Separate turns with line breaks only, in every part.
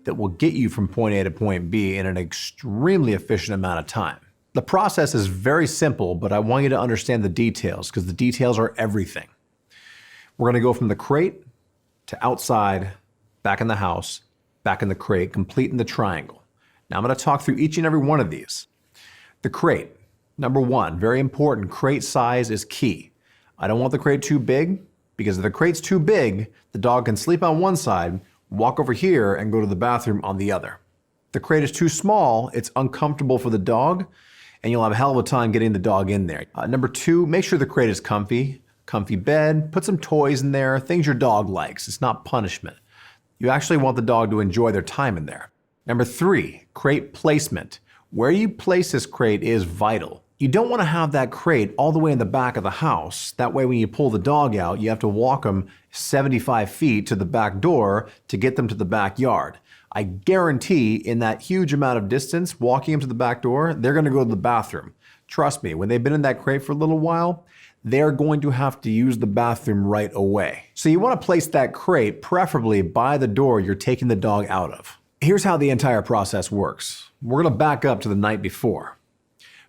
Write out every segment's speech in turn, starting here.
that will get you from point A to point B in an extremely efficient amount of time. The process is very simple, but I want you to understand the details because the details are everything. We're going to go from the crate to outside, back in the house, back in the crate, completing the triangle. Now I'm going to talk through each and every one of these. The crate, number one, very important, crate size is key. I don't want the crate too big because if the crate's too big, the dog can sleep on one side, walk over here, and go to the bathroom on the other. If the crate is too small, it's uncomfortable for the dog, and you'll have a hell of a time getting the dog in there. Number two, make sure the crate is comfy bed, put some toys in there, things your dog likes. It's not punishment. You actually want the dog to enjoy their time in there. Number three, crate placement. Where you place this crate is vital. You don't want to have that crate all the way in the back of the house. That way when you pull the dog out, you have to walk them 75 feet to the back door to get them to the backyard. I guarantee in that huge amount of distance, walking them to the back door, they're going to go to the bathroom. Trust me, when they've been in that crate for a little while, they're going to have to use the bathroom right away. So you want to place that crate preferably by the door you're taking the dog out of. Here's how the entire process works. We're going to back up to the night before.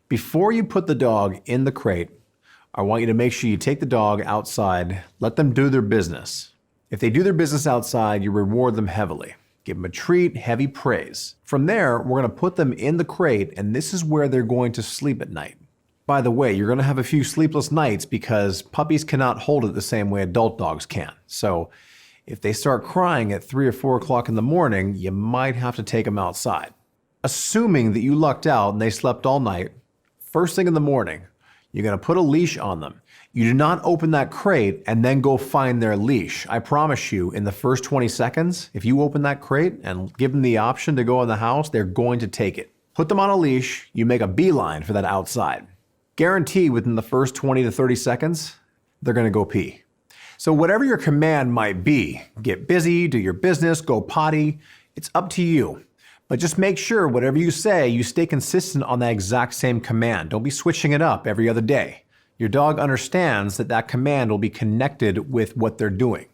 Before you put the dog in the crate, I want you to make sure you take the dog outside, let them do their business. If they do their business outside, you reward them heavily. Give them a treat, heavy praise. From there, we're going to put them in the crate, and this is where they're going to sleep at night. By the way, you're going to have a few sleepless nights because puppies cannot hold it the same way adult dogs can. So if they start crying at 3 or 4 o'clock in the morning, you might have to take them outside. Assuming that you lucked out and they slept all night, first thing in the morning, you're going to put a leash on them. You do not open that crate and then go find their leash. I promise you, in the first 20 seconds, if you open that crate and give them the option to go in the house, they're going to take it. Put them on a leash, you make a beeline for that outside. Guarantee within the first 20 to 30 seconds, they're going to go pee. So whatever your command might be, get busy, do your business, go potty, it's up to you. But just make sure whatever you say, you stay consistent on that exact same command. Don't be switching it up every other day. Your dog understands that that command will be connected with what they're doing.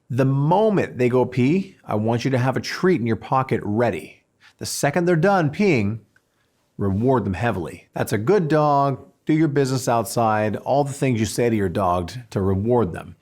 The moment they go pee, I want you to have a treat in your pocket ready. The second they're done peeing, reward them heavily. That's a good dog. Do your business outside. All the things you say to your dog to reward them.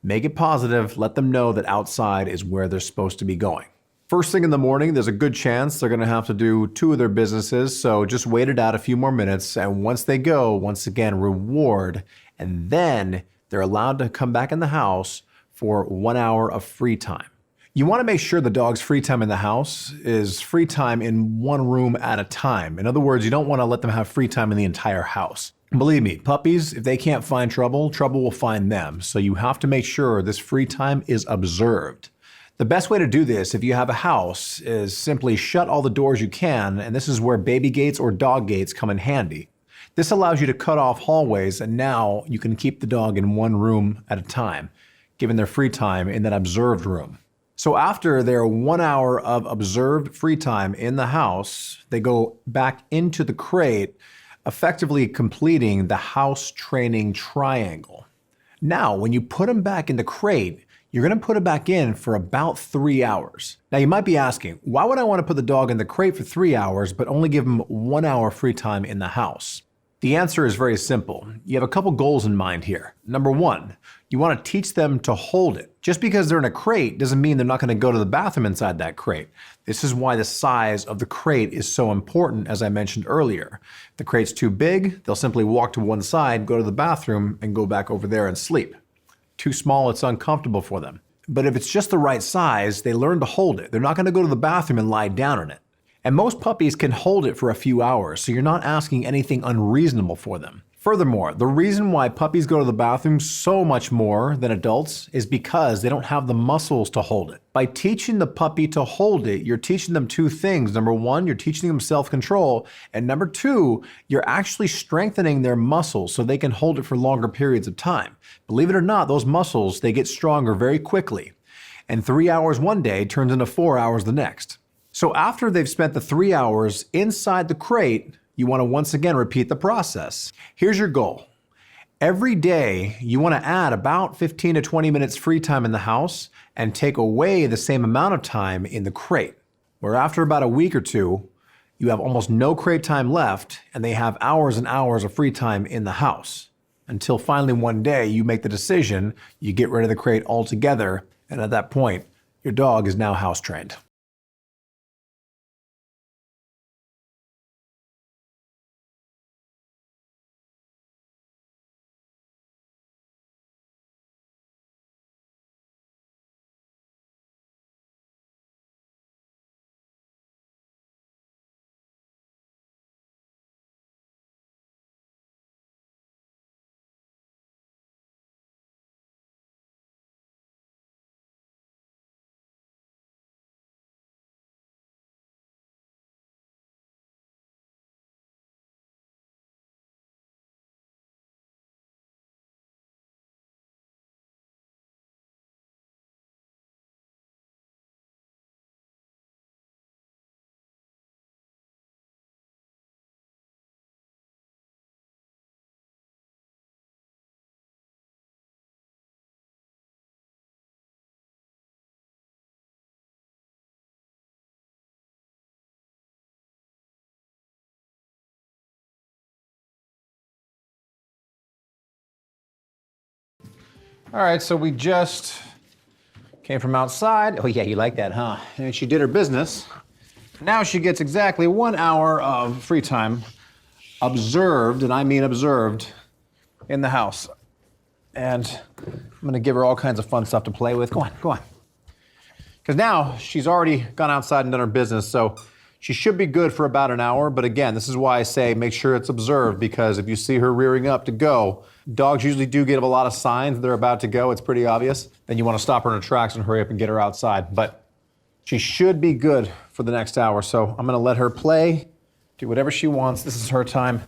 Make it positive. Let them know that outside is where they're supposed to be going. First thing in the morning, there's a good chance they're going to have to do 2 of their businesses, so just wait it out a few more minutes, and once they go, once again, reward, and then they're allowed to come back in the house for 1 hour of free time. You want to make sure the dog's free time in the house is free time in one room at a time. In other words, you don't want to let them have free time in the entire house. Believe me, puppies, if they can't find trouble, trouble will find them, so you have to make sure this free time is observed. The best way to do this, if you have a house, is simply shut all the doors you can, and this is where baby gates or dog gates come in handy. This allows you to cut off hallways, and now you can keep the dog in one room at a time, given their free time in that observed room. So after their 1 hour of observed free time in the house, they go back into the crate, effectively completing the house training triangle. Now, when you put them back in the crate, you're going to put it back in for about 3 hours. Now you might be asking, why would I want to put the dog in the crate for 3 hours but only give him 1 hour free time in the house? The answer is very simple. You have a couple goals in mind here. Number one, you want to teach them to hold it. Just because they're in a crate doesn't mean they're not going to go to the bathroom inside that crate. This is why the size of the crate is so important, as I mentioned earlier. If the crate's too big, they'll simply walk to one side, go to the bathroom, and go back over there and sleep. Too small, it's uncomfortable for them. But if it's just the right size, they learn to hold it. They're not going to go to the bathroom and lie down in it. And most puppies can hold it for a few hours, so you're not asking anything unreasonable for them. Furthermore, the reason why puppies go to the bathroom so much more than adults is because they don't have the muscles to hold it. By teaching the puppy to hold it, you're teaching them 2 things. Number 1, you're teaching them self-control. And number 2, you're actually strengthening their muscles so they can hold it for longer periods of time. Believe it or not, those muscles, they get stronger very quickly. And 3 hours one day turns into 4 hours the next. So after they've spent the 3 hours inside the crate, you want to once again repeat the process. Here's your goal. Every day, you want to add about 15 to 20 minutes free time in the house and take away the same amount of time in the crate, where after about a week or two, you have almost no crate time left and they have hours and hours of free time in the house. Until finally one day you make the decision, you get rid of the crate altogether, and at that point, your dog is now house trained. All right, so we just came from outside. Oh yeah, you like that, huh? And she did her business. Now she gets exactly 1 hour of free time observed, and I mean observed, in the house. And I'm gonna give her all kinds of fun stuff to play with. Go on, go on. Because now she's already gone outside and done her business, so she should be good for about an hour. But again, this is why I say make sure it's observed, because if you see her rearing up to go, dogs usually do give a lot of signs they're about to go. It's pretty obvious. Then you want to stop her in her tracks and hurry up and get her outside. But she should be good for the next hour. So I'm going to let her play, do whatever she wants. This is her time.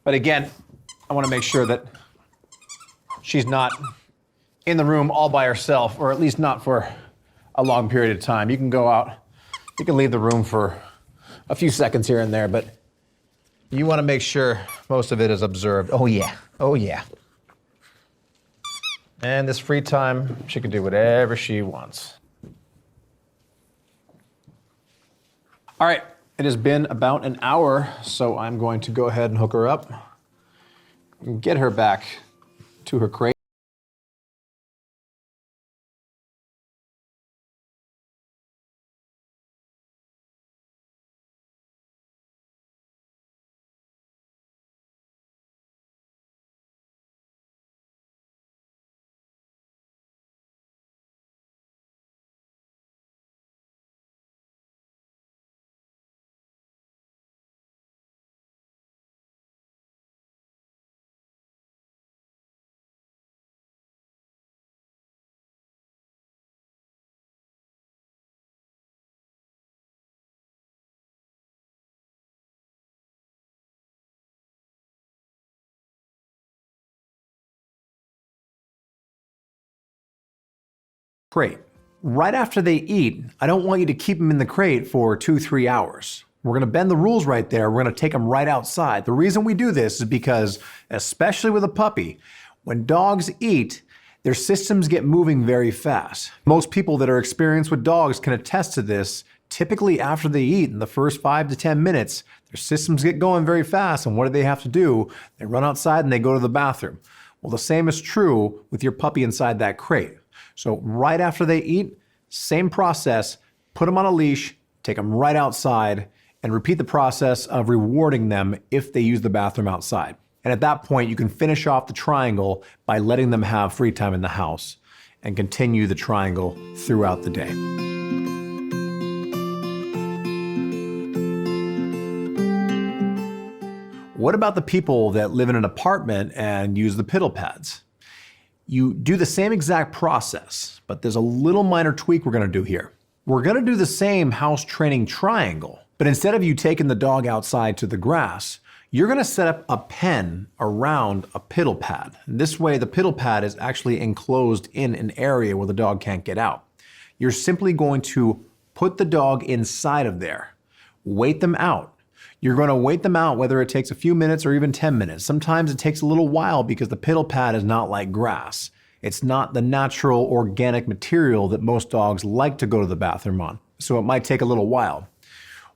But again, I want to make sure that she's not in the room all by herself, or at least not for a long period of time. You can go out. You can leave the room for a few seconds here and there, but you want to make sure most of it is observed. Oh yeah, oh yeah. And this free time, she can do whatever she wants. All right, it has been about an hour, so I'm going to go ahead and hook her up and get her back to her crate. Crate. Right after they eat, I don't want you to keep them in the crate for 2-3 hours. We're gonna bend the rules right there. We're gonna take them right outside. The reason we do this is because, especially with a puppy, when dogs eat, their systems get moving very fast. Most people that are experienced with dogs can attest to this. Typically after they eat, in the first 5 to 10 minutes, their systems get going very fast, and what do they have to do? They run outside and they go to the bathroom. Well, the same is true with your puppy inside that crate. So right after they eat, same process, put them on a leash, take them right outside, and repeat the process of rewarding them if they use the bathroom outside. And at that point, you can finish off the triangle by letting them have free time in the house and continue the triangle throughout the day. What about the people that live in an apartment and use the piddle pads? You do the same exact process, but there's a little minor tweak we're gonna do here. We're gonna do the same house training triangle, but instead of you taking the dog outside to the grass, you're gonna set up a pen around a piddle pad. And this way, the piddle pad is actually enclosed in an area where the dog can't get out. You're simply going to put the dog inside of there, wait them out. You're going to wait them out, whether it takes a few minutes or even 10 minutes. Sometimes it takes a little while because the piddle pad is not like grass. It's not the natural organic material that most dogs like to go to the bathroom on. So it might take a little while.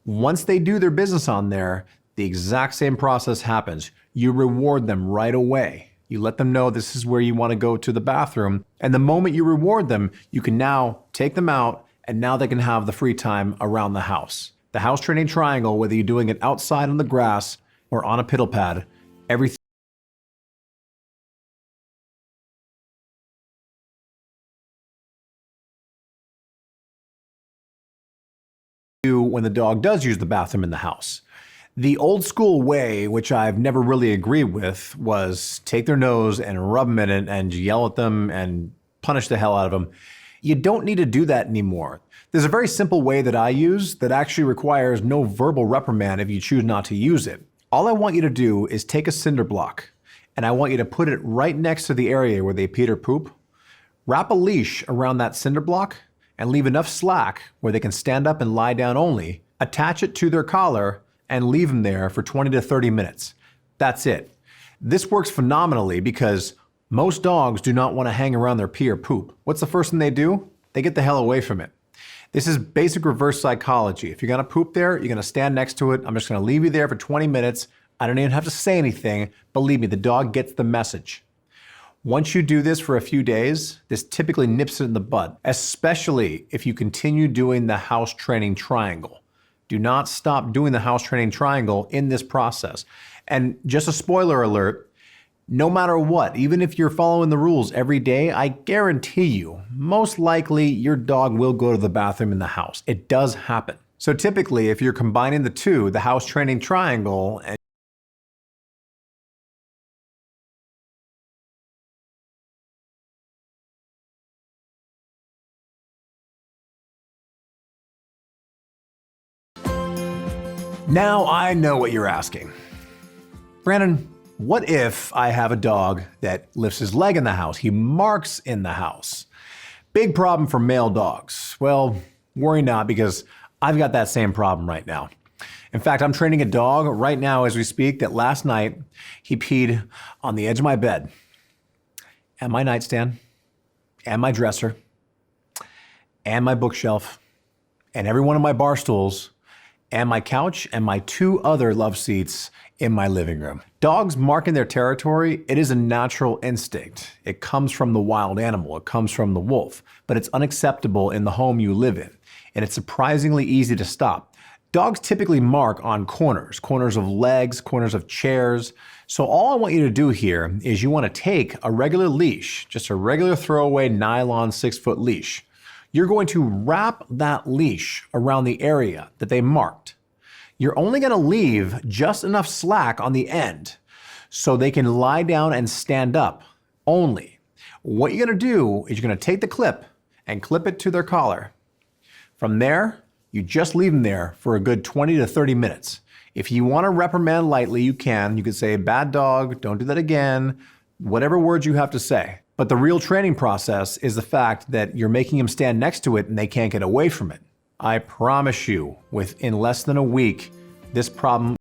Once they do their business on there, the exact same process happens. You reward them right away. You let them know this is where you want to go to the bathroom. And the moment you reward them, you can now take them out, and now they can have the free time around the house. The house training triangle, whether you're doing it outside on the grass or on a piddle pad, everything you do when the dog does use the bathroom in the house. The old school way, which I've never really agreed with, was take their nose and rub them in it and yell at them and punish the hell out of them. You don't need to do that anymore. There's a very simple way that I use that actually requires no verbal reprimand if you choose not to use it. All I want you to do is take a cinder block, and I want you to put it right next to the area where they pee or poop. Wrap a leash around that cinder block and leave enough slack where they can stand up and lie down only. Attach it to their collar and leave them there for 20 to 30 minutes. That's it. This works phenomenally because most dogs do not want to hang around their pee or poop. What's the first thing they do? They get the hell away from it. This is basic reverse psychology. If you're gonna poop there, you're gonna stand next to it. I'm just gonna leave you there for 20 minutes. I don't even have to say anything. Believe me, the dog gets the message. Once you do this for a few days, this typically nips it in the bud, especially if you continue doing the house training triangle. Do not stop doing the house training triangle in this process. And just a spoiler alert, no matter what, even if you're following the rules every day, I guarantee you, most likely your dog will go to the bathroom in the house. It does happen. So typically, if you're combining the two, the house training triangle, and now I know what you're asking. Brandon, what if I have a dog that lifts his leg in the house? He marks in the house. Big problem for male dogs. Well, worry not, because I've got that same problem right now. In fact, I'm training a dog right now as we speak that last night he peed on the edge of my bed, and my nightstand, and my dresser, and my bookshelf, and every one of my bar stools, and my couch, and my 2 other love seats in my living room. Dogs marking their territory, it is a natural instinct. It comes from the wild animal, it comes from the wolf, but it's unacceptable in the home you live in, and it's surprisingly easy to stop. Dogs typically mark on corners of legs, corners of chairs. So all I want you to do here is you want to take a regular leash, just a regular throwaway nylon 6-foot leash. You're going to wrap that leash around the area that they marked. You're only going to leave just enough slack on the end so they can lie down and stand up only. What you're going to do is you're going to take the clip and clip it to their collar. From there, you just leave them there for a good 20 to 30 minutes. If you want to reprimand lightly, you can. You could say, bad dog, don't do that again, whatever words you have to say. But the real training process is the fact that you're making them stand next to it and they can't get away from it. I promise you, within less than a week, this problem